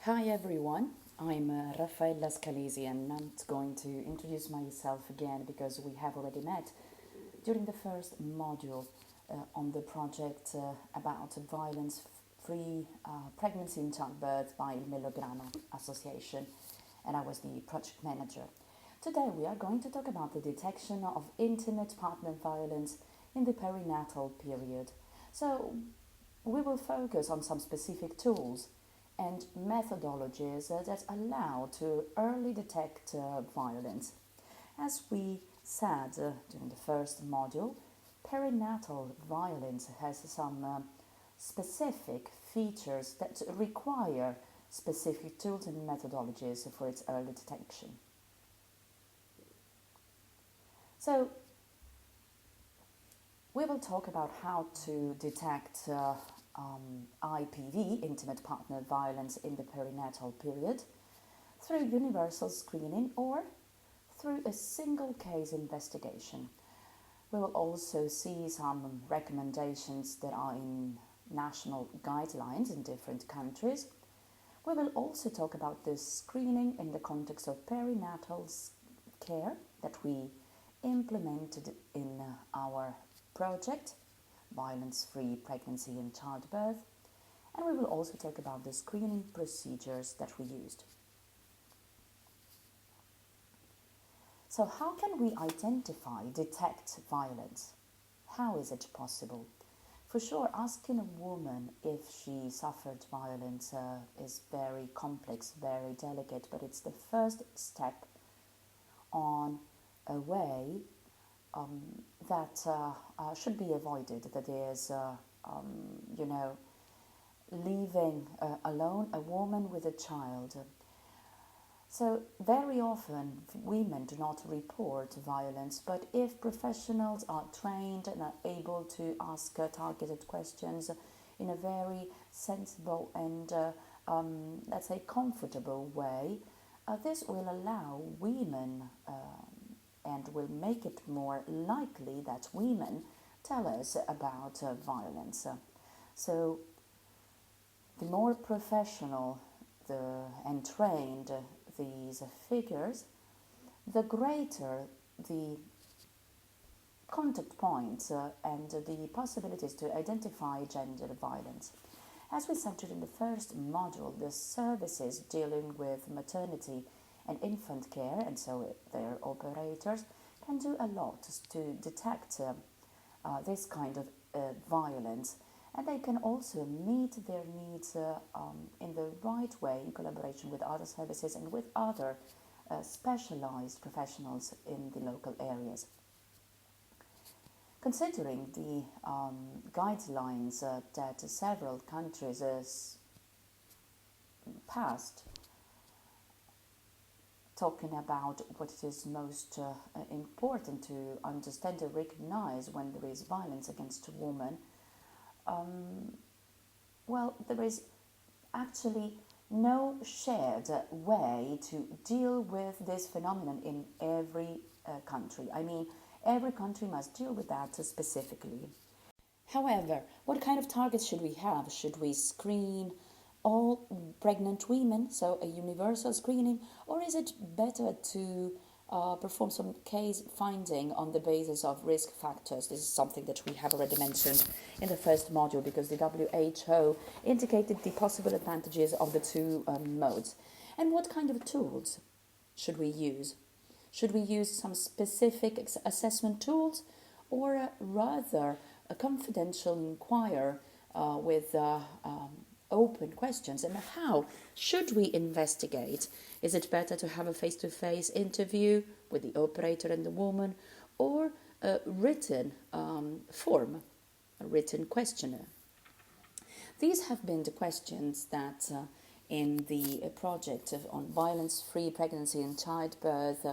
Hi everyone, I'm Raffaella Scalesi and I'm not going to introduce myself again because we have already met during the first module on the project about violence-free pregnancy and childbirth by Il Melograno Association, and I was the project manager. Today we are going to talk about the detection of intimate partner violence in the perinatal period. So we will focus on some specific tools and methodologies that allow to early detect violence. As we said during the first module, perinatal violence has some specific features that require specific tools and methodologies for its early detection. So, we will talk about how to detect IPV, intimate partner violence, in the perinatal period through universal screening or through a single case investigation. We will also see some recommendations that are in national guidelines in different countries. We will also talk about this screening in the context of perinatal care that we implemented in our project, Violence-Free Pregnancy and Childbirth, and we will also talk about the screening procedures that we used. So how can we detect violence? How is it possible? For sure, asking a woman if she suffered violence is very complex, very delicate, but it's the first step on a way that should be avoided. That is, leaving alone a woman with a child. So very often women do not report violence, but if professionals are trained and are able to ask targeted questions in a very sensible and let's say comfortable way, this will allow women and will make it more likely that women tell us about violence. So the more professional and trained these figures, the greater the contact points and the possibilities to identify gender violence. As we said during the first module, the services dealing with maternity and infant care, and so their operators, can do a lot to detect this kind of violence, and they can also meet their needs in the right way in collaboration with other services and with other specialized professionals in the local areas. Considering the guidelines that several countries passed, talking about what it is most important to understand and recognize when there is violence against a woman, there is actually no shared way to deal with this phenomenon in every country. I mean, every country must deal with that specifically. However, what kind of targets should we have? Should we screen all pregnant women, so a universal screening, or is it better to perform some case finding on the basis of risk factors? This is something that we have already mentioned in the first module because the WHO indicated the possible advantages of the two modes. And what kind of tools should we use? Should we use some specific assessment tools or rather a confidential inquiry with open questions? And how should we investigate? Is it better to have a face-to-face interview with the operator and the woman, or a written form, a written questionnaire? These have been the questions that in the project on violence-free pregnancy and childbirth,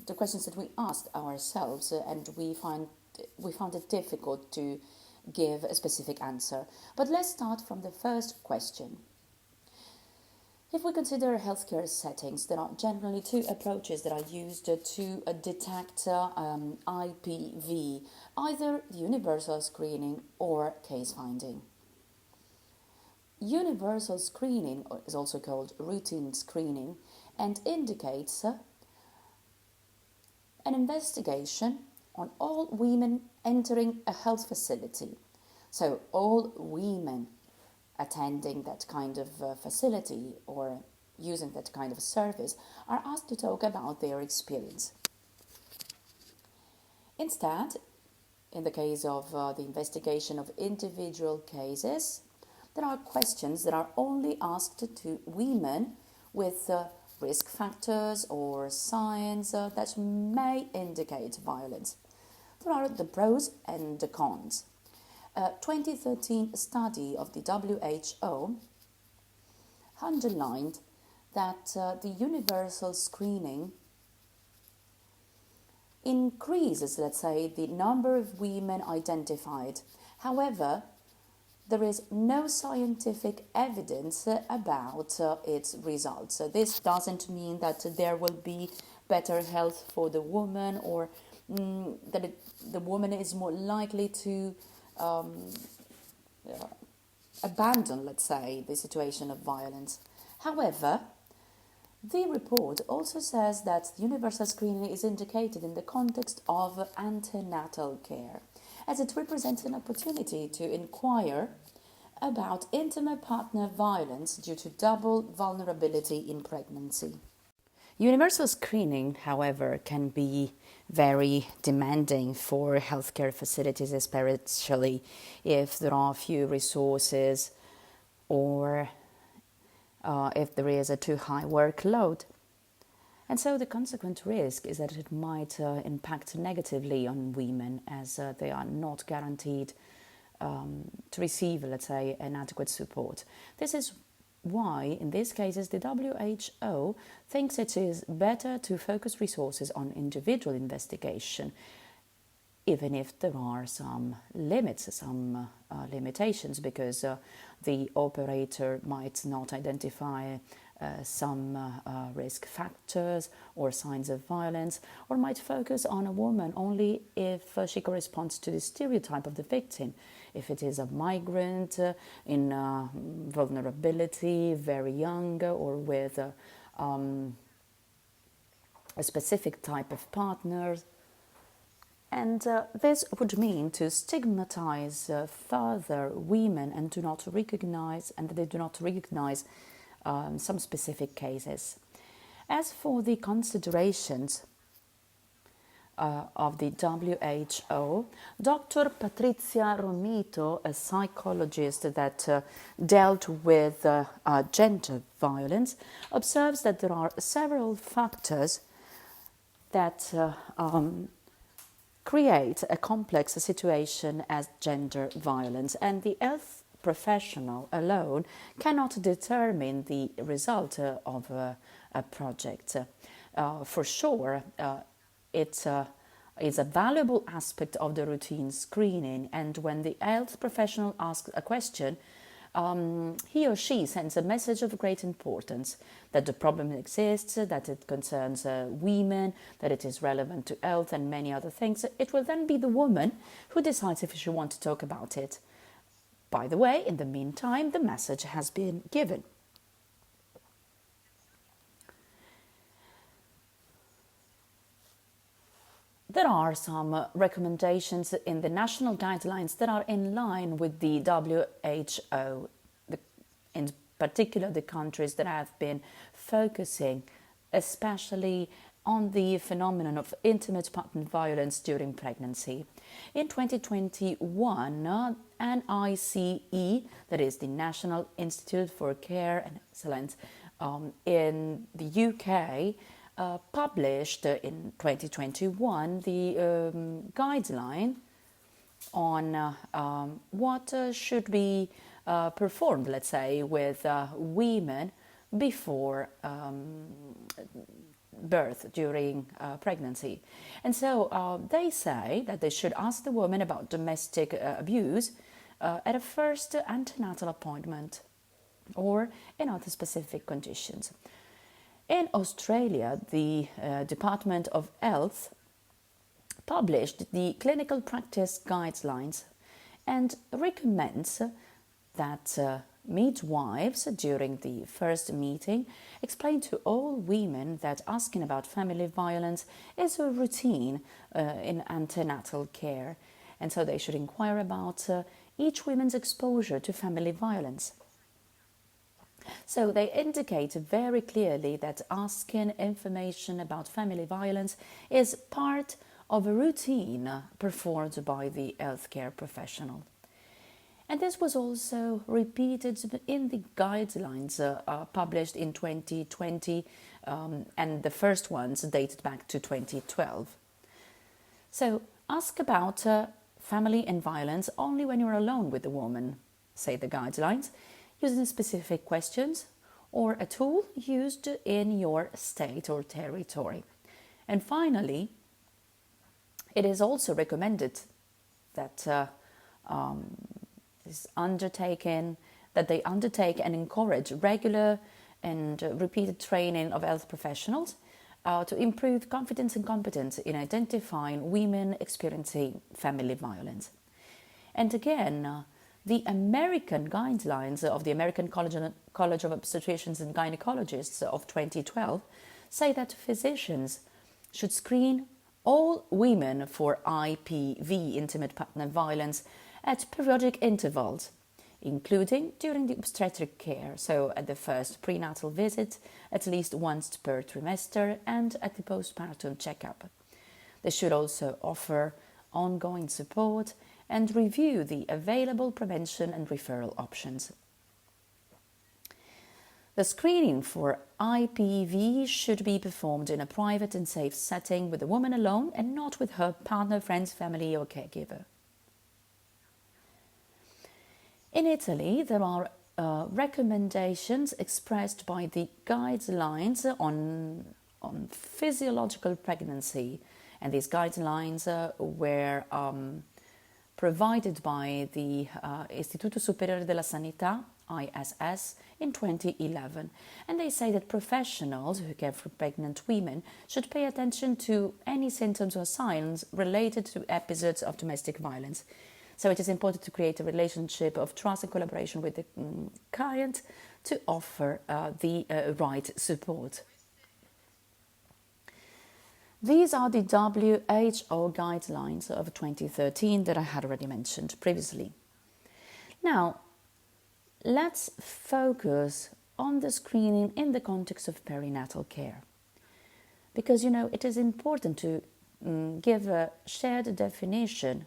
the questions that we asked ourselves, and we found it difficult to give a specific answer. But let's start from the first question. If we consider healthcare settings, there are generally two approaches that are used to detect IPV, either universal screening or case finding. universal screening is also called routine screening and indicates an investigation on all women entering a health facility. So all women attending that kind of facility or using that kind of service are asked to talk about their experience. Instead, in the case of the investigation of individual cases, there are questions that are only asked to women with risk factors or signs that may indicate violence. There are the pros and the cons. A 2013 study of the WHO underlined that the universal screening increases, let's say, the number of women identified. However, there is no scientific evidence about its results. So this doesn't mean that there will be better health for the woman or that the woman is more likely to abandon, let's say, the situation of violence. However, the report also says that universal screening is indicated in the context of antenatal care, as it represents an opportunity to inquire about intimate partner violence due to double vulnerability in pregnancy. Universal screening, however, can be very demanding for healthcare facilities, especially if there are few resources or if there is a too high workload. And so the consequent risk is that it might impact negatively on women, as they are not guaranteed to receive, let's say, an adequate support. This is why, in these cases, the WHO thinks it is better to focus resources on individual investigation, even if there are some limits, some limitations, because the operator might not identify some risk factors or signs of violence, or might focus on a woman only if she corresponds to the stereotype of the victim. If it is a migrant in vulnerability, very young, or with a specific type of partner. And this would mean to stigmatize further women and they do not recognize some specific cases. As for the considerations of the WHO, Dr. Patrizia Romito, a psychologist that dealt with gender violence, observes that there are several factors that create a complex situation as gender violence, and the health professional alone cannot determine the result of a project. For sure, it is a valuable aspect of the routine screening, and when the health professional asks a question, he or she sends a message of great importance, that the problem exists, that it concerns women, that it is relevant to health and many other things. It will then be the woman who decides if she wants to talk about it. By the way, in the meantime, the message has been given. There are some recommendations in the national guidelines that are in line with the WHO, in particular the countries that have been focusing especially on the phenomenon of intimate partner violence during pregnancy. In 2021, NICE, that is the National Institute for Care and Excellence in the UK, published in 2021 the guideline on what should be performed, let's say, with women before birth, during pregnancy. And so they say that they should ask the woman about domestic abuse at a first antenatal appointment or in other specific conditions. In Australia, the Department of Health published the clinical practice guidelines and recommends that midwives during the first meeting explained to all women that asking about family violence is a routine in antenatal care, and so they should inquire about each woman's exposure to family violence. So they indicate very clearly that asking information about family violence is part of a routine performed by the healthcare professional. And this was also repeated in the guidelines published in 2020, and the first ones dated back to 2012. So ask about family and violence only when you're alone with the woman, say the guidelines, using specific questions or a tool used in your state or territory. And finally, it is also recommended that they undertake and encourage regular and repeated training of health professionals to improve confidence and competence in identifying women experiencing family violence. And again, the American guidelines of the American College of Obstetricians and Gynecologists of 2012 say that physicians should screen all women for IPV, intimate partner violence, at periodic intervals, including during the obstetric care, so at the first prenatal visit, at least once per trimester, and at the postpartum checkup. They should also offer ongoing support and review the available prevention and referral options. The screening for IPV should be performed in a private and safe setting with the woman alone and not with her partner, friends, family or caregiver. In Italy, there are recommendations expressed by the guidelines on physiological pregnancy, and these guidelines were provided by the Istituto Superiore della Sanità, ISS, in 2011. And they say that professionals who care for pregnant women should pay attention to any symptoms or signs related to episodes of domestic violence. So it is important to create a relationship of trust and collaboration with the client to offer the right support. These are the WHO guidelines of 2013 that I had already mentioned previously. Now, let's focus on the screening in the context of perinatal care. Because, it is important to give a shared definition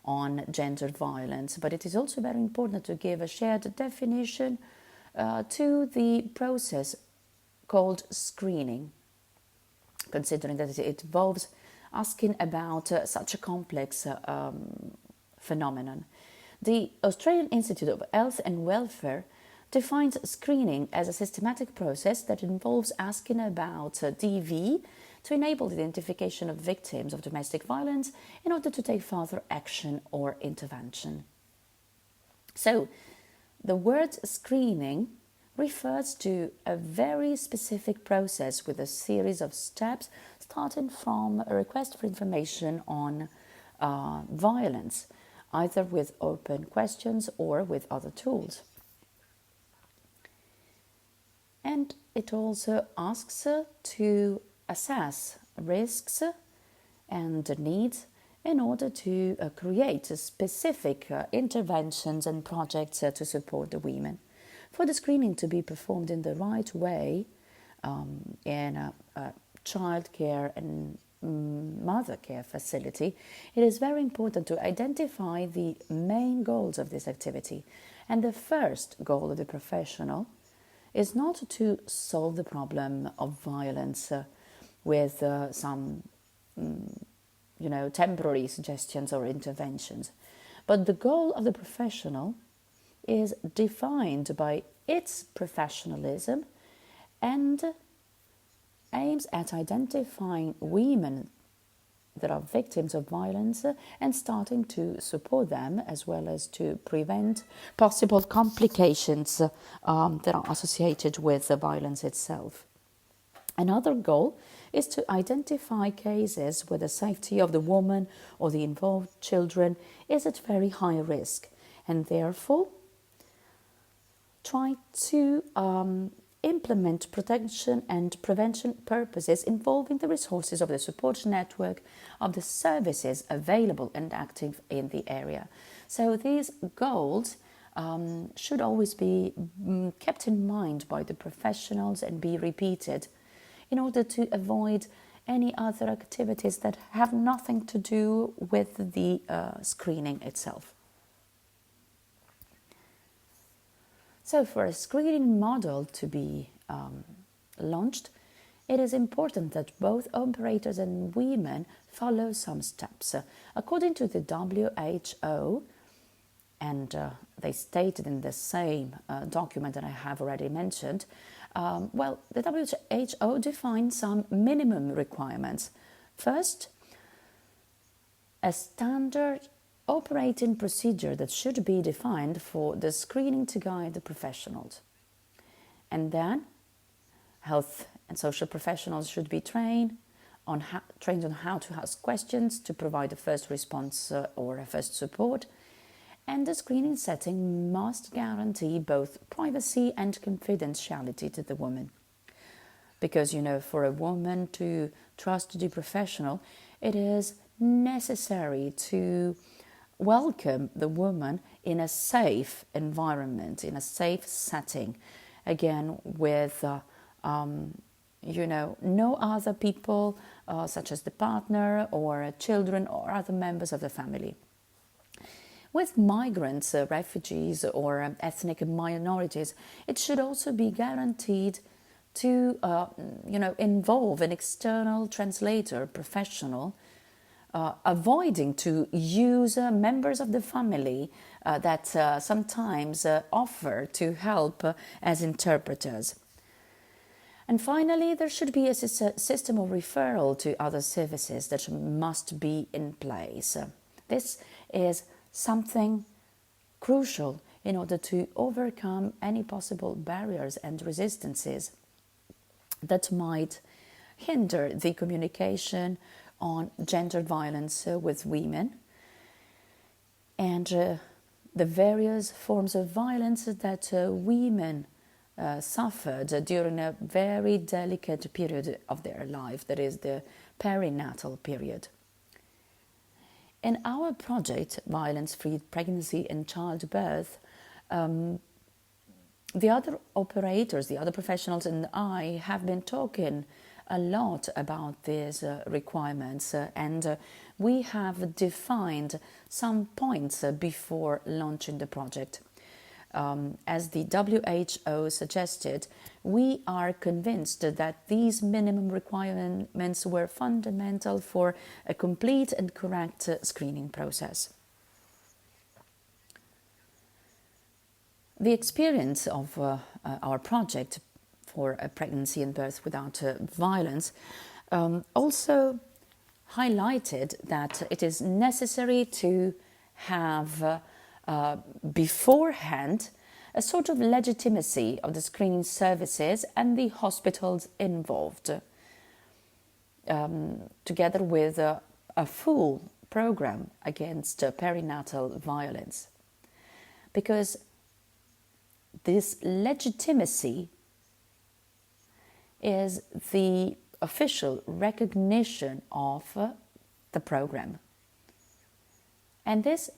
on gender violence, but it is also very important to give a shared definition to the process called screening, considering that it involves asking about such a complex phenomenon. The Australian Institute of Health and Welfare defines screening as a systematic process that involves asking about DV to enable the identification of victims of domestic violence in order to take further action or intervention. So, the word screening refers to a very specific process with a series of steps starting from a request for information on violence, either with open questions or with other tools. And it also asks to assess risks and needs in order to create specific interventions and projects to support the women. For the screening to be performed in the right way in a childcare and mother care facility, it is very important to identify the main goals of this activity. And the first goal of the professional is not to solve the problem of violence with some temporary suggestions or interventions, but the goal of the professional is defined by its professionalism and aims at identifying women that are victims of violence and starting to support them, as well as to prevent possible complications that are associated with the violence itself. Another goal is to identify cases where the safety of the woman or the involved children is at very high risk, and therefore try to implement protection and prevention purposes involving the resources of the support network of the services available and active in the area. So these goals should always be kept in mind by the professionals and be repeated in order to avoid any other activities that have nothing to do with the screening itself. So for a screening model to be launched, it is important that both operators and women follow some steps. According to the WHO, and they stated in the same document that I have already mentioned, the WHO defines some minimum requirements. First, a standard operating procedure that should be defined for the screening to guide the professionals. And then, health and social professionals should be trained on how to ask questions to provide a first response or a first support. And the screening setting must guarantee both privacy and confidentiality to the woman. Because, for a woman to trust the professional, it is necessary to welcome the woman in a safe environment, in a safe setting, again, with, no other people, such as the partner or children or other members of the family. With migrants, refugees or ethnic minorities, it should also be guaranteed to, involve an external translator professional, avoiding to use members of the family that sometimes offer to help as interpreters. And finally, there should be a system of referral to other services that must be in place. This is something crucial in order to overcome any possible barriers and resistances that might hinder the communication on gender violence with women and the various forms of violence that women suffered during a very delicate period of their life, that is the perinatal period. In our project, Violence-Free Pregnancy and Childbirth, the other operators, the other professionals and I have been talking a lot about these requirements and we have defined some points before launching the project. As the WHO suggested, we are convinced that these minimum requirements were fundamental for a complete and correct screening process. The experience of our project for a pregnancy and birth without violence also highlighted that it is necessary to have beforehand a sort of legitimacy of the screening services and the hospitals involved, together with a full program against perinatal violence. Because this legitimacy is the official recognition of the program. And this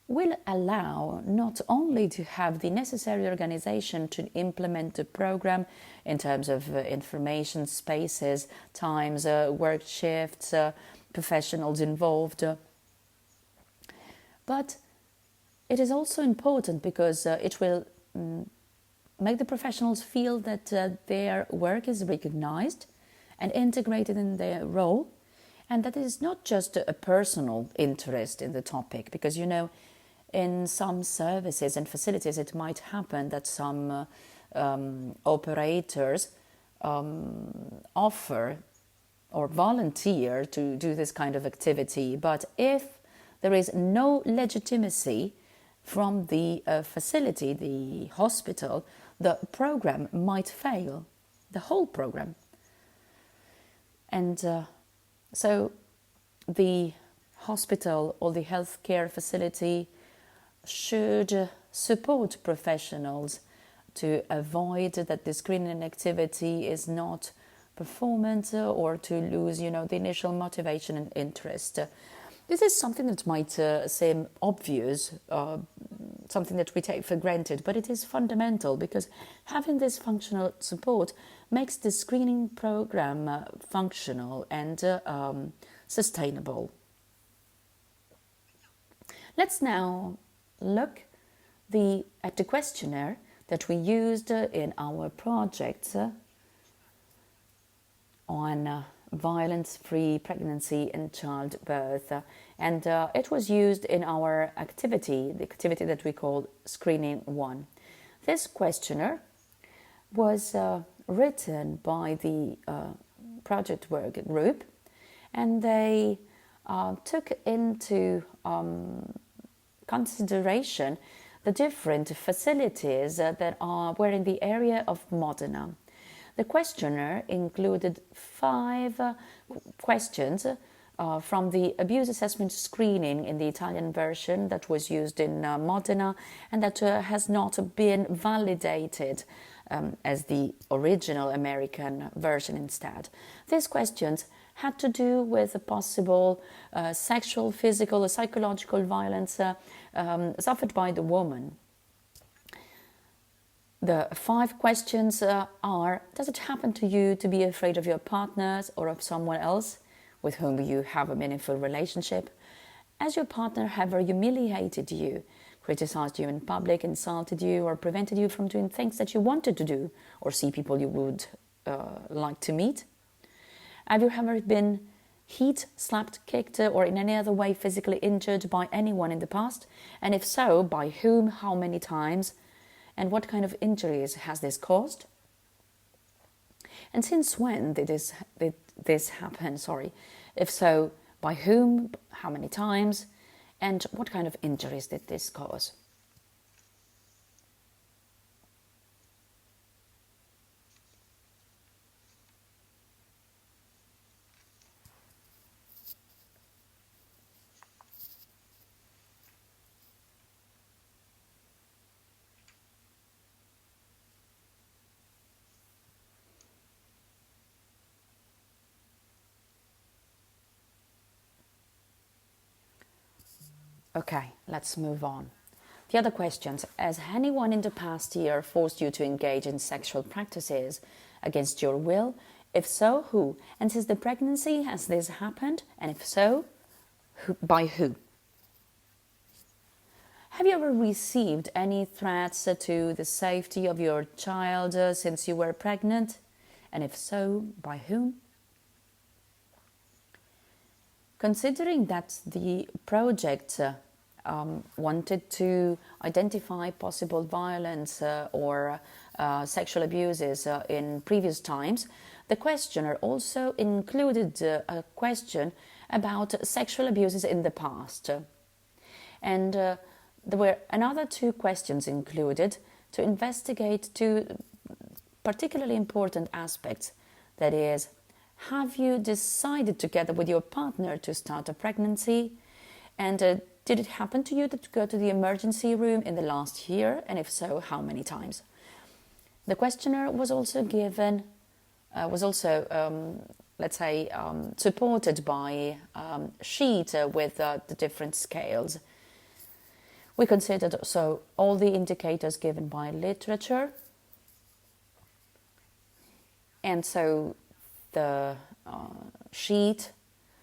will allow not only to have the necessary organization to implement the program in terms of information, spaces, times, work shifts, professionals involved, but it is also important because it will make the professionals feel that their work is recognized and integrated in their role, and that it is not just a personal interest in the topic, because in some services and facilities it might happen that some operators offer or volunteer to do this kind of activity, but if there is no legitimacy from the facility, the hospital, the program might fail, the whole program. And so the hospital or the healthcare facility should support professionals to avoid that the screening activity is not performant or to lose, the initial motivation and interest. This is something that might seem obvious, something that we take for granted, but it is fundamental because having this functional support makes the screening program functional and sustainable. Let's now look at the questionnaire that we used in our project on violence-free pregnancy and childbirth. And it was used in our activity, the activity that we call Screening 1. This questionnaire was written by the project work group, and they took into consideration the different facilities that were in the area of Modena. The questionnaire included 5 questions from the abuse assessment screening in the Italian version that was used in Modena and that has not been validated as the original American version instead. These questions had to do with a possible sexual, physical, or psychological violence suffered by the woman. The 5 questions are: does it happen to you to be afraid of your partners or of someone else with whom you have a meaningful relationship? Has your partner ever humiliated you, criticized you in public, insulted you, or prevented you from doing things that you wanted to do or see people you would like to meet? Have you ever been hit, slapped, kicked, or in any other way physically injured by anyone in the past? And if so, by whom, how many times? And what kind of injuries has this caused? And since when did this happen? If so, by whom, how many times, and what kind of injuries did this cause? Okay, let's move on. The other questions: has anyone in the past year forced you to engage in sexual practices against your will? If so, who? And since the pregnancy, has this happened? And if so, by who? Have you ever received any threats to the safety of your child since you were pregnant? And if so, by whom? Considering that the project wanted to identify possible violence or sexual abuses in previous times, the questionnaire also included a question about sexual abuses in the past. And there were another 2 questions included to investigate 2 particularly important aspects. That is, have you decided together with your partner to start a pregnancy? And did it happen to you to go to the emergency room in the last year? And if so, how many times? The questionnaire was also given, supported by a sheet with the different scales. We considered also all the indicators given by literature. And so the sheet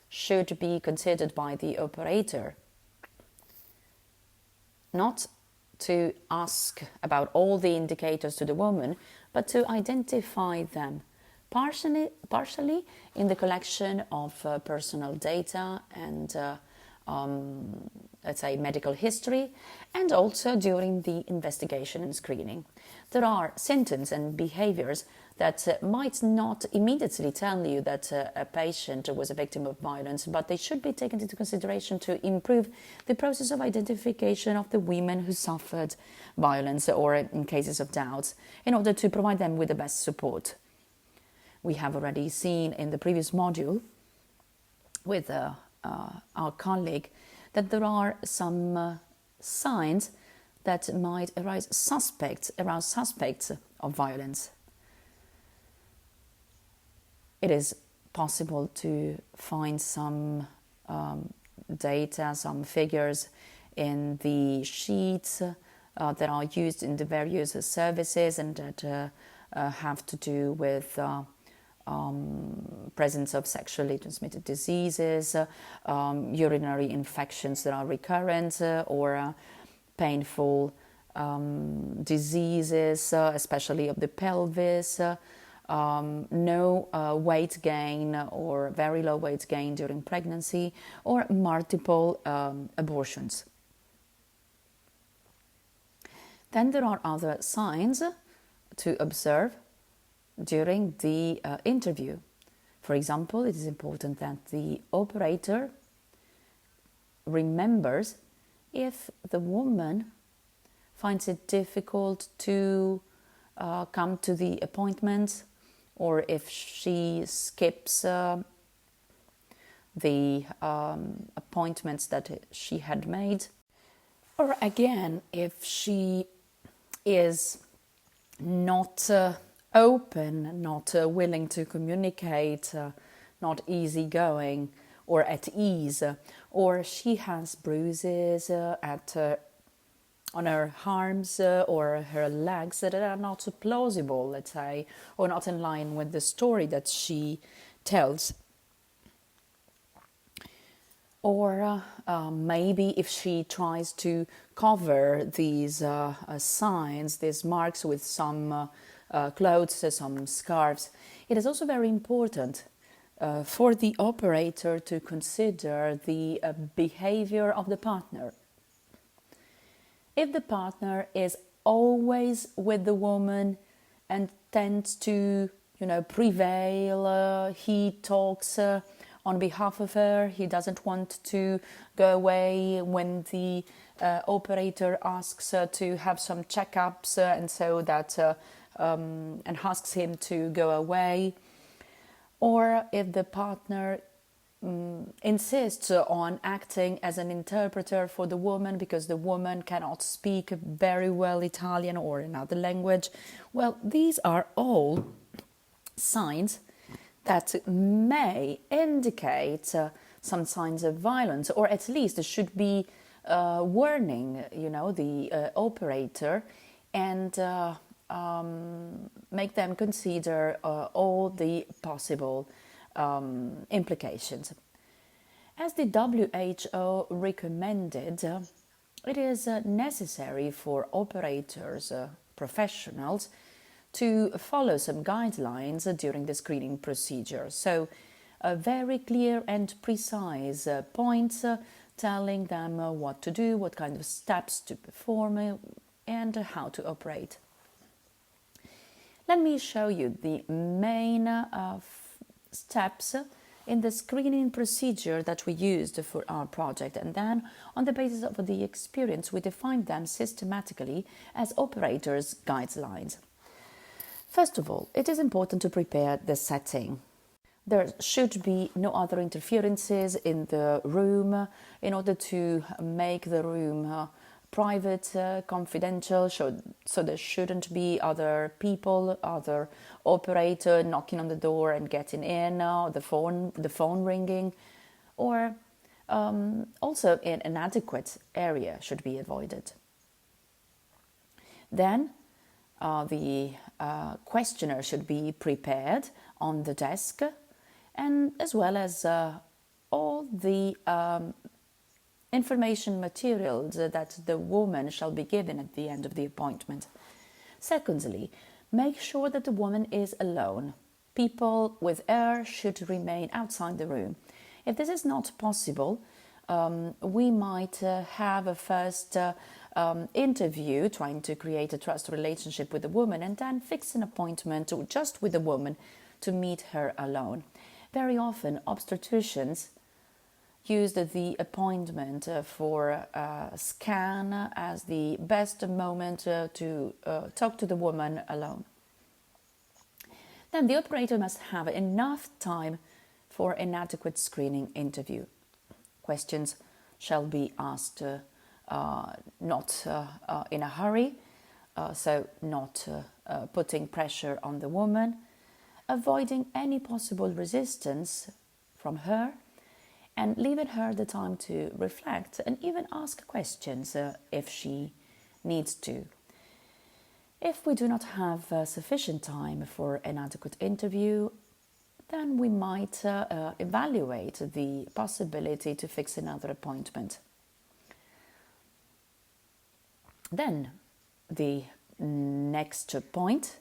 should be considered by the operator, not to ask about all the indicators to the woman, but to identify them partially in the collection of personal data and medical history, and also during the investigation and screening. There are symptoms and behaviors that might not immediately tell you that a patient was a victim of violence, but they should be taken into consideration to improve the process of identification of the women who suffered violence or in cases of doubts, in order to provide them with the best support. We have already seen in the previous module with our colleague that there are some signs that might arouse suspects of violence. It is possible to find some data, some figures in the sheets that are used in the various services and that have to do with presence of sexually transmitted diseases, urinary infections that are recurrent, or painful diseases, especially of the pelvis, no weight gain or very low weight gain during pregnancy, or multiple abortions. Then there are other signs to observe during the interview. For example, it is important that the operator remembers if the woman finds it difficult to come to the appointment, or if she skips the appointments that she had made, or again, if she is not open, not willing to communicate, not easygoing or at ease, or she has bruises on her arms or her legs that are not plausible, let's say, or not in line with the story that she tells. Or maybe if she tries to cover these signs, these marks with some clothes, some scarves. It is also very important for the operator to consider the behavior of the partner. If the partner is always with the woman and tends to, prevail, he talks on behalf of her, he doesn't want to go away when the operator asks her to have some checkups, and so that and asks him to go away, or if the partner insists on acting as an interpreter for the woman because the woman cannot speak very well Italian or another language. Well, these are all signs that may indicate some signs of violence, or at least should be warning, the operator, and make them consider all the possible implications. As the WHO recommended, it is necessary for operators, professionals, to follow some guidelines during the screening procedure. So, very clear and precise points telling them what to do, what kind of steps to perform, and how to operate. Let me show you the main steps in the screening procedure that we used for our project, and then on the basis of the experience we defined them systematically as operators' guidelines. First of all, it is important to prepare the setting. There should be no other interferences in the room in order to make the room private, confidential, so there shouldn't be other people, other operator knocking on the door and getting in, the phone ringing, or also an inadequate area should be avoided. Then the questionnaire should be prepared on the desk, and as well as all the information materials that the woman shall be given at the end of the appointment. Secondly, make sure that the woman is alone. People with her should remain outside the room. If this is not possible, we might have a first interview, trying to create a trust relationship with the woman, and then fix an appointment just with the woman to meet her alone. Very often, obstetricians use the appointment for a scan as the best moment to talk to the woman alone. Then the operator must have enough time for an adequate screening interview. Questions shall be asked not in a hurry, so not putting pressure on the woman, avoiding any possible resistance from her, and leaving her the time to reflect and even ask questions if she needs to. If we do not have sufficient time for an adequate interview, then we might evaluate the possibility to fix another appointment. Then the next point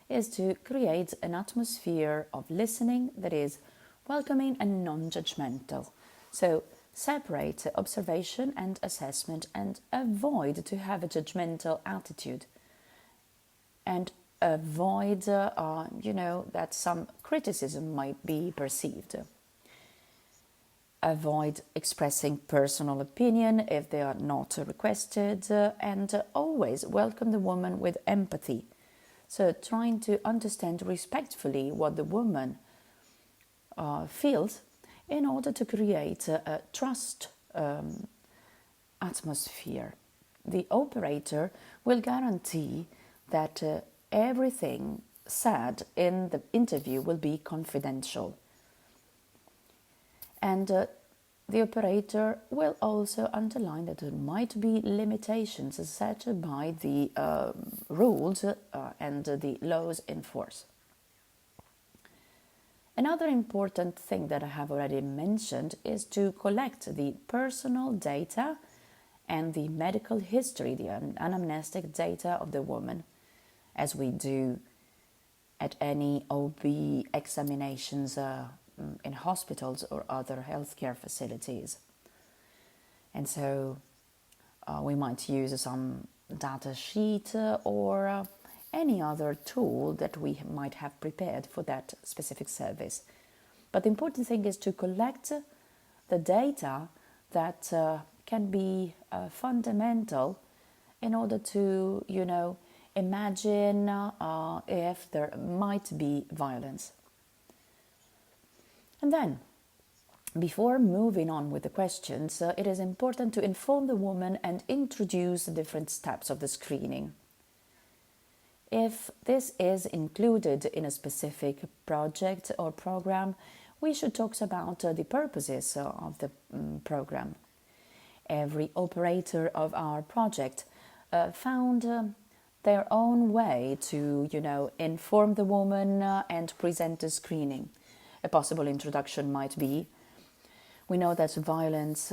is to create an atmosphere of listening that is welcoming and non-judgmental. So separate observation and assessment and avoid to have a judgmental attitude. And avoid, that some criticism might be perceived. Avoid expressing personal opinion if they are not requested, and always welcome the woman with empathy. So trying to understand respectfully what the woman feels in order to create a trust atmosphere. The operator will guarantee that everything said in the interview will be confidential. And the operator will also underline that there might be limitations set by the rules and the laws in force. Another important thing that I have already mentioned is to collect the personal data and the medical history, the anamnestic data of the woman, as we do at any OB examinations in hospitals or other healthcare facilities. And so we might use some data sheet or any other tool that we might have prepared for that specific service. But the important thing is to collect the data that can be fundamental in order to, imagine if there might be violence. And then, before moving on with the questions, it is important to inform the woman and introduce the different steps of the screening. If this is included in a specific project or program, we should talk about the purposes of the program. Every operator of our project found their own way to, inform the woman and present the screening. A possible introduction might be, we know that violence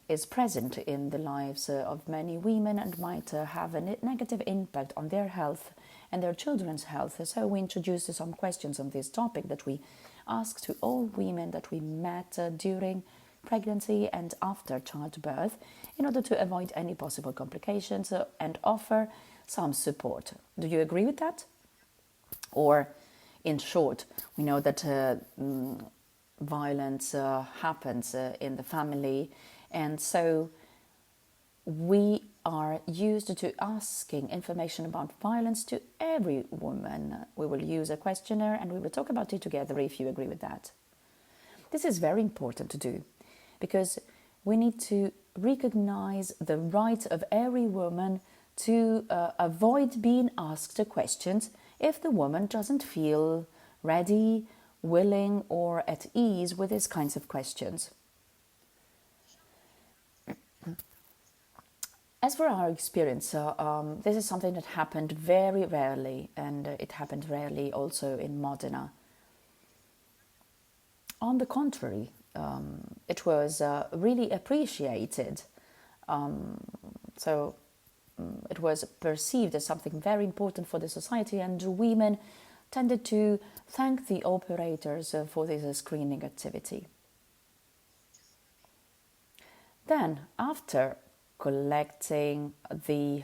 is present in the lives of many women and might have a negative impact on their health and their children's health. So we introduced some questions on this topic that we asked to all women that we met during pregnancy and after childbirth in order to avoid any possible complications and offer some support. Do you agree with that? Or, in short, we know that violence happens in the family, and so we are used to asking information about violence to every woman. We will use a questionnaire and we will talk about it together if you agree with that. This is very important to do because we need to recognize the right of every woman to avoid being asked questions if the woman doesn't feel ready, willing, or at ease with these kinds of questions. As for our experience, this is something that happened very rarely, and it happened rarely also in Modena. On the contrary, it was really appreciated. It was perceived as something very important for the society, and women tended to thank the operators for this screening activity. Then, after collecting the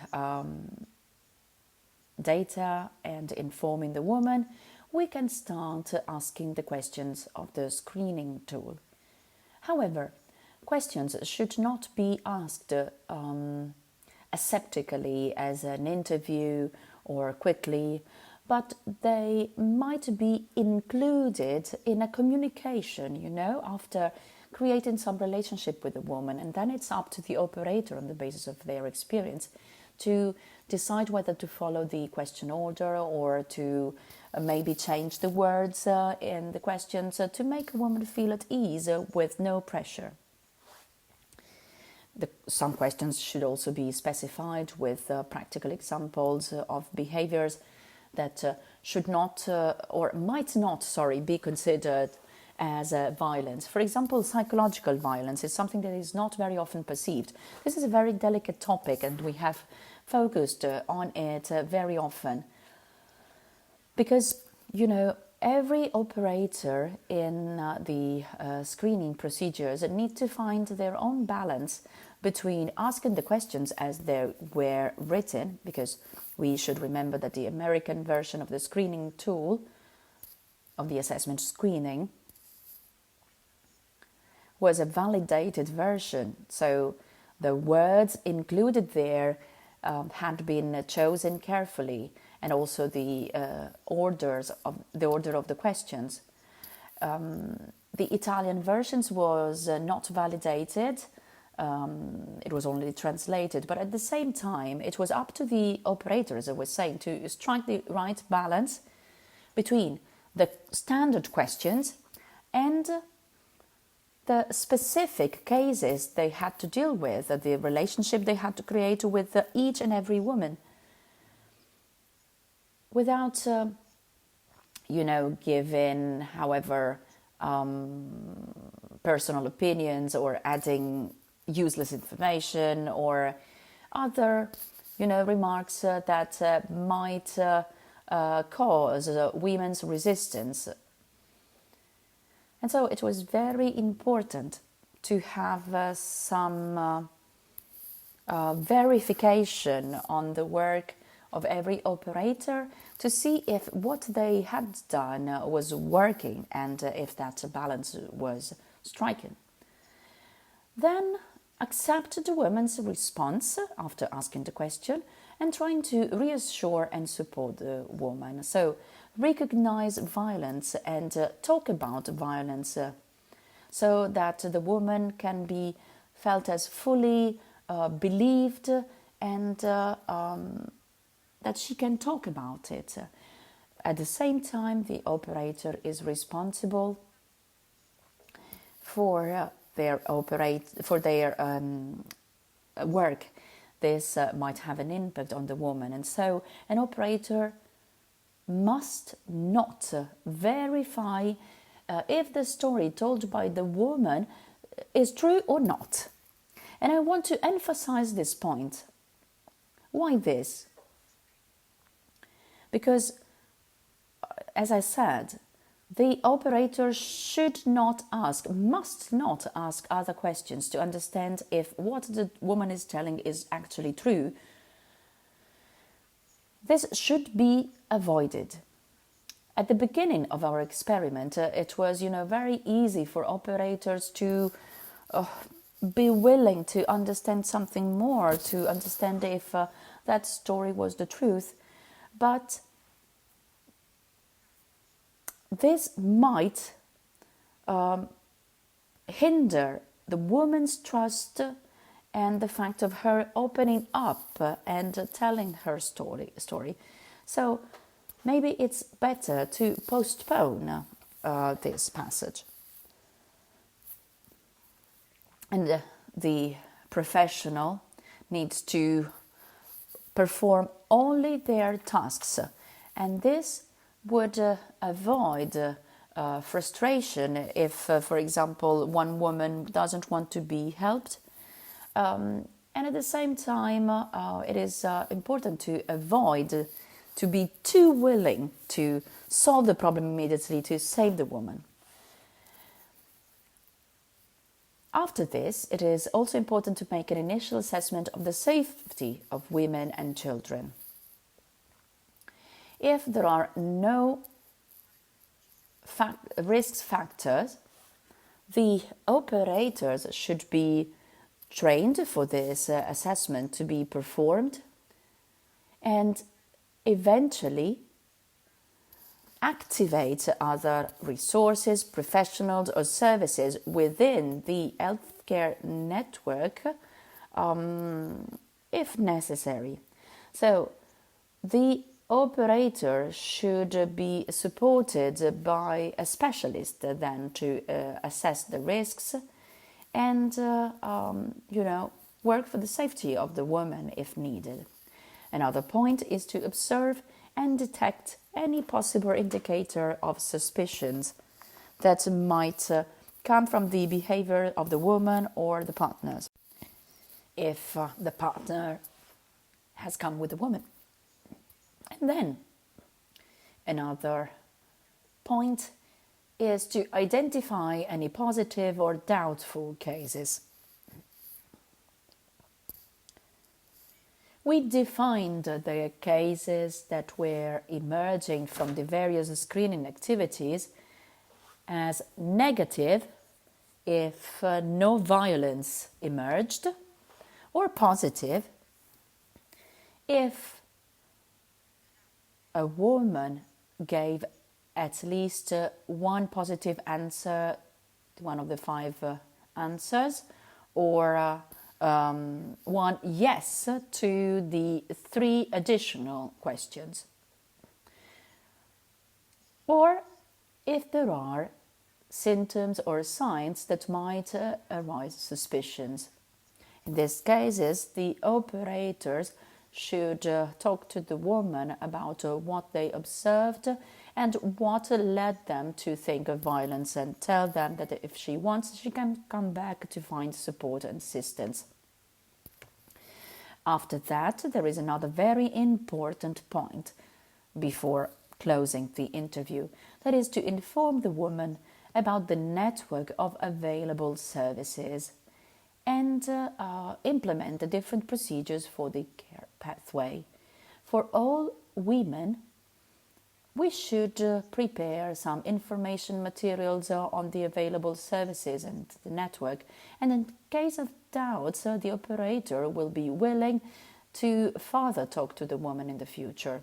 data and informing the woman, we can start asking the questions of the screening tool. However, questions should not be asked aseptically as an interview or quickly, but they might be included in a communication, after creating some relationship with the woman, and then it's up to the operator on the basis of their experience to decide whether to follow the question order or to maybe change the words in the questions to make a woman feel at ease with no pressure. Some questions should also be specified with practical examples of behaviors that should not or might not, be considered as violence. For example, psychological violence is something that is not very often perceived. This is a very delicate topic, and we have focused on it very often because, every operator in the screening procedures need to find their own balance between asking the questions as they were written, because we should remember that the American version of the screening tool, of the assessment screening, was a validated version. So the words included there had been chosen carefully, and also the order of the questions. The Italian versions was not validated. It was only translated, but at the same time, it was up to the operator, as I was saying, to strike the right balance between the standard questions and the specific cases they had to deal with, the relationship they had to create with each and every woman, without, giving, however, personal opinions or adding useless information or other, remarks that might cause women's resistance. And so it was very important to have some verification on the work of every operator to see if what they had done was working and if that balance was striking. Then accept the woman's response after asking the question and trying to reassure and support the woman. So recognize violence and talk about violence so that the woman can be felt as fully believed and that she can talk about it. At the same time, the operator is responsible for their work. This might have an impact on the woman, and so an operator must not verify if the story told by the woman is true or not. And I want to emphasize this point. Why this? Because, as I said, the operator must not ask other questions to understand if what the woman is telling is actually true. This should be avoided. At the beginning of our experiment, it was, very easy for operators to be willing to understand something more, to understand if that story was the truth. But this might hinder the woman's trust and the fact of her opening up and telling her story. So maybe it's better to postpone this passage. And the professional needs to perform only their tasks, and this would avoid frustration if, for example, one woman doesn't want to be helped. And at the same time, it is important to avoid to be too willing to solve the problem immediately to save the woman. After this, it is also important to make an initial assessment of the safety of women and children. If there are no risk factors, the operators should be trained for this assessment to be performed, and eventually, activate other resources, professionals or services within the healthcare network if necessary. So the operator should be supported by a specialist then to assess the risks and work for the safety of the woman if needed. Another point is to observe and detect any possible indicator of suspicions that might come from the behavior of the woman or the partners. If the partner has come with the woman. And then another point is to identify any positive or doubtful cases. We defined the cases that were emerging from the various screening activities as negative if no violence emerged, or positive if a woman gave at least one positive answer to one of the 5 answers, or one yes to the 3 additional questions, or if there are symptoms or signs that might arise suspicions. In these cases, the operators should talk to the woman about what they observed and what led them to think of violence, and tell them that if she wants, she can come back to find support and assistance. After that, there is another very important point before closing the interview, that is to inform the woman about the network of available services and implement the different procedures for the care pathway. For all women, we should prepare some information materials on the available services and the network, and in case of doubts, the operator will be willing to further talk to the woman in the future.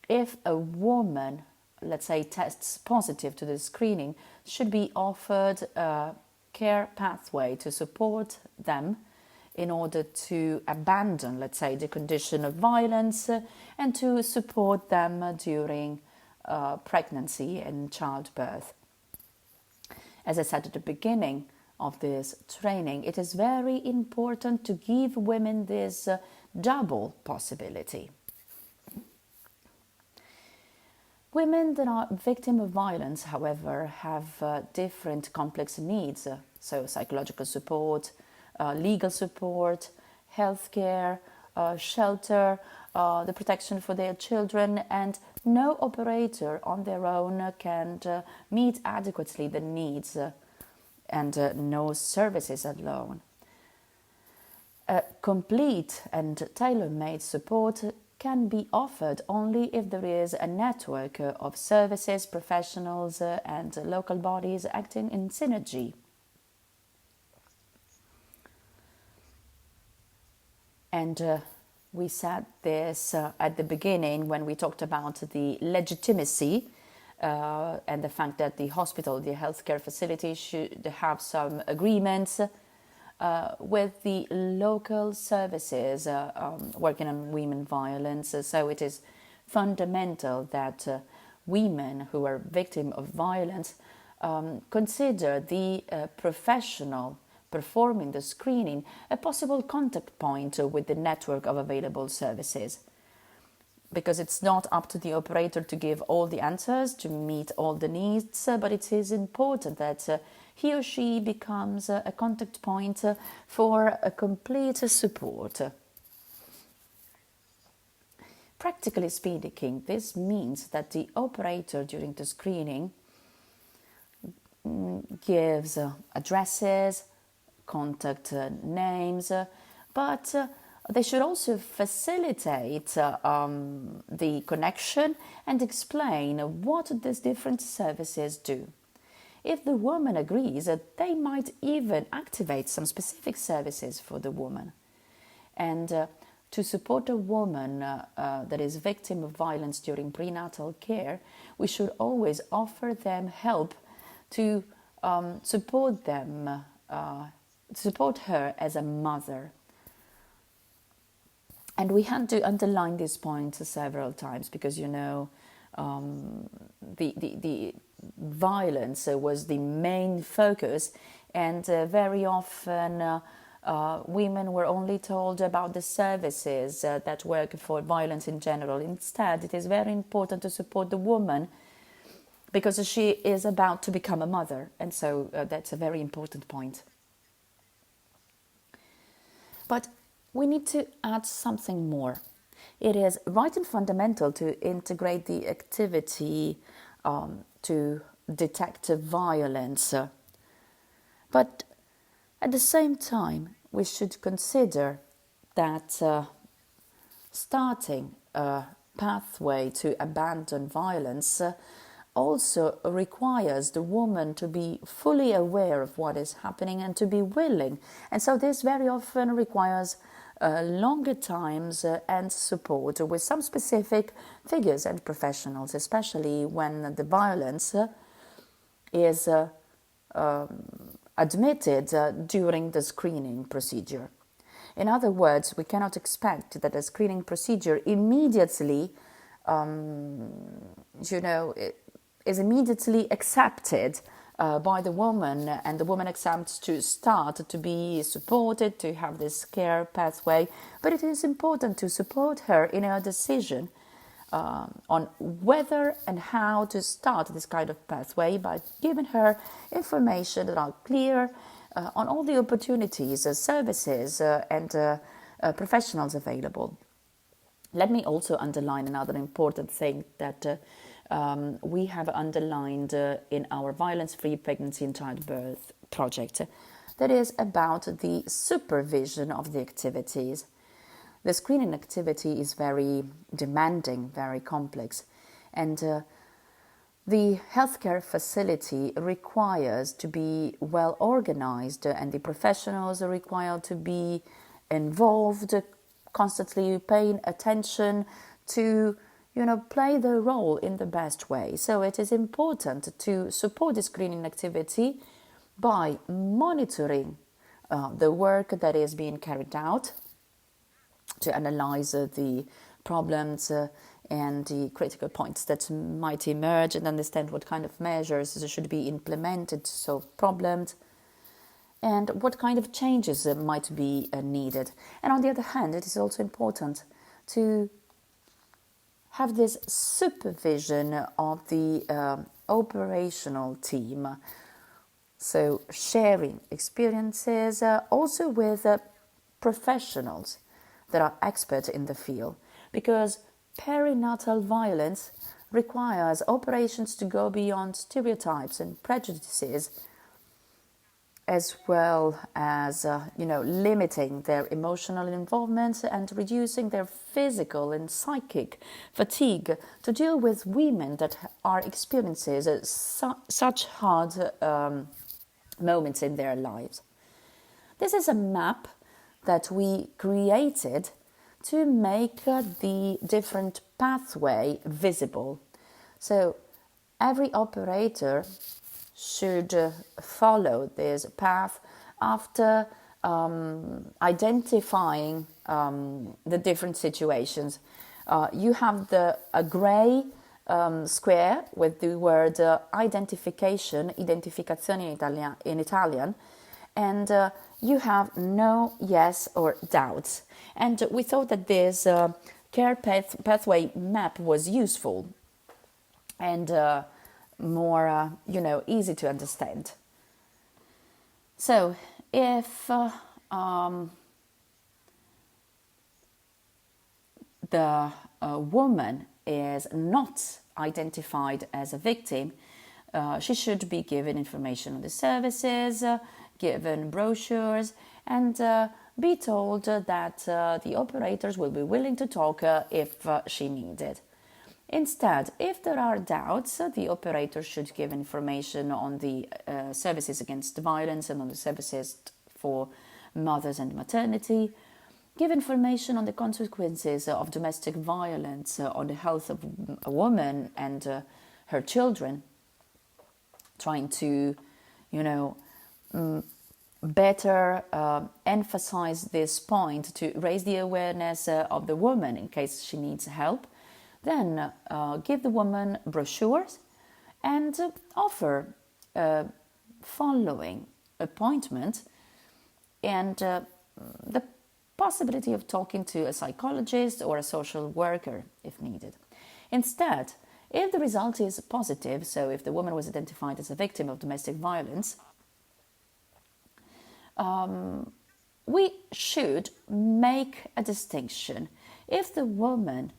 If a woman, let's say, tests positive to the screening, should be offered a care pathway to support them in order to abandon, let's say, the condition of violence and to support them during pregnancy and childbirth. As I said at the beginning of this training, it is very important to give women this double possibility. Women that are victims of violence, however, have different complex needs, so psychological support, legal support, healthcare, shelter, the protection for their children, and no operator on their own can meet adequately the needs and no services alone. Complete and tailor-made support can be offered only if there is a network of services, professionals, and local bodies acting in synergy. And we said this at the beginning when we talked about the legitimacy and the fact that the hospital, the healthcare facility should have some agreements with the local services working on women violence. So it is fundamental that women who are victims of violence consider the professional performing the screening a possible contact point with the network of available services. Because it's not up to the operator to give all the answers, to meet all the needs, but it is important that he or she becomes a contact point for a complete support. Practically speaking, this means that the operator during the screening gives addresses, contact names, but they should also facilitate the connection and explain what these different services do. If the woman agrees, they might even activate some specific services for the woman. And to support a woman that is victim of violence during prenatal care, we should always offer them help to support them, support her as a mother. And we had to underline this point several times because, the violence was the main focus, and very often women were only told about the services that work for violence in general. Instead, it is very important to support the woman because she is about to become a mother, and so that's a very important point. But we need to add something more. It is right and fundamental to integrate the activity to detect violence. But at the same time, we should consider that starting a pathway to abandon violence also requires the woman to be fully aware of what is happening and to be willing. And so this very often requires longer times and support with some specific figures and professionals, especially when the violence is admitted during the screening procedure. In other words, we cannot expect that a screening procedure immediately, is immediately accepted by the woman, and the woman accepts to start to be supported, to have this care pathway. But it is important to support her in her decision on whether and how to start this kind of pathway by giving her information that are clear on all the opportunities, services and professionals available. Let me also underline another important thing that we have underlined in our violence-free pregnancy and childbirth project, that is about the supervision of the activities. The screening activity is very demanding, very complex, and the healthcare facility requires to be well organized, and the professionals are required to be involved, constantly paying attention to play their role in the best way. So it is important to support the screening activity by monitoring the work that is being carried out, to analyze the problems and the critical points that might emerge, and understand what kind of measures should be implemented to solve problems and what kind of changes might be needed. And on the other hand, it is also important to have this supervision of the operational team, so sharing experiences also with professionals that are experts in the field, because perinatal violence requires operations to go beyond stereotypes and prejudices, as well as limiting their emotional involvement and reducing their physical and psychic fatigue to deal with women that are experiencing such hard moments in their lives. This is a map that we created to make the different pathway visible. So every operator should follow this path after identifying the different situations. You have a gray square with the word identification, identificazione in Italian, and you have no yes or doubts. And we thought that this care pathway map was useful and more, easy to understand. So if the woman is not identified as a victim, she should be given information on the services, given brochures, and be told that the operators will be willing to talk if she needed. Instead, if there are doubts, the operator should give information on the services against violence and on the services for mothers and maternity, give information on the consequences of domestic violence on the health of a woman and her children, trying to, better emphasize this point to raise the awareness of the woman in case she needs help. Then give the woman brochures and offer following appointment and the possibility of talking to a psychologist or a social worker if needed. Instead, if the result is positive, so if the woman was identified as a victim of domestic violence, we should make a distinction. If the woman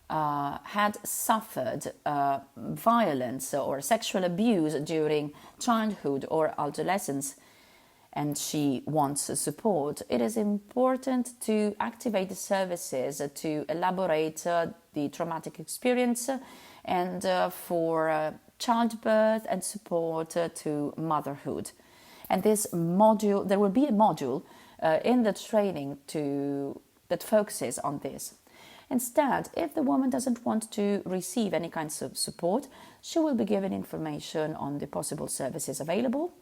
had suffered violence or sexual abuse during childhood or adolescence and she wants support, it is important to activate the services to elaborate the traumatic experience and for childbirth and support to motherhood. And this module, there will be a module in the training that focuses on this. Instead, if the woman doesn't want to receive any kinds of support, she will be given information on the possible services available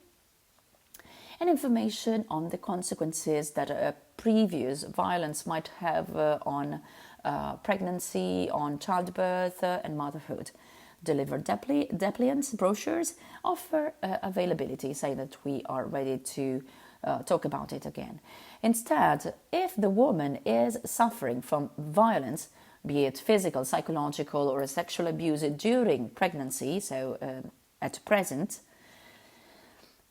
and information on the consequences that a previous violence might have on pregnancy, on childbirth and motherhood. Deliver depliants, brochures, offer availability, say that we are ready to talk about it again. Instead, if the woman is suffering from violence, be it physical, psychological or sexual abuse during pregnancy, so at present,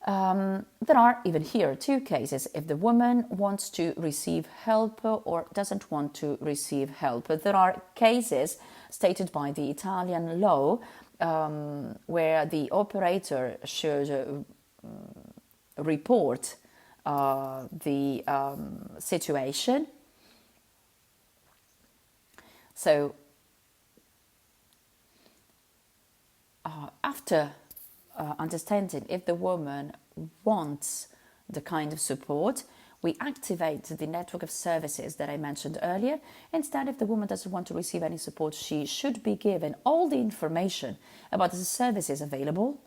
there are even here two cases. If the woman wants to receive help or doesn't want to receive help, there are cases stated by the Italian law where the operator should report the situation. So after understanding if the woman wants the kind of support, we activate the network of services that I mentioned earlier. Instead, if the woman doesn't want to receive any support, she should be given all the information about the services available.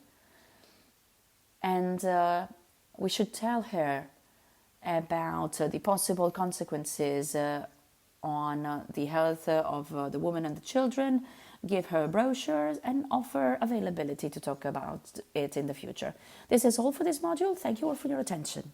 And we should tell her about the possible consequences on the health of the woman and the children, give her brochures and offer availability to talk about it in the future. This is all for this module. Thank you all for your attention.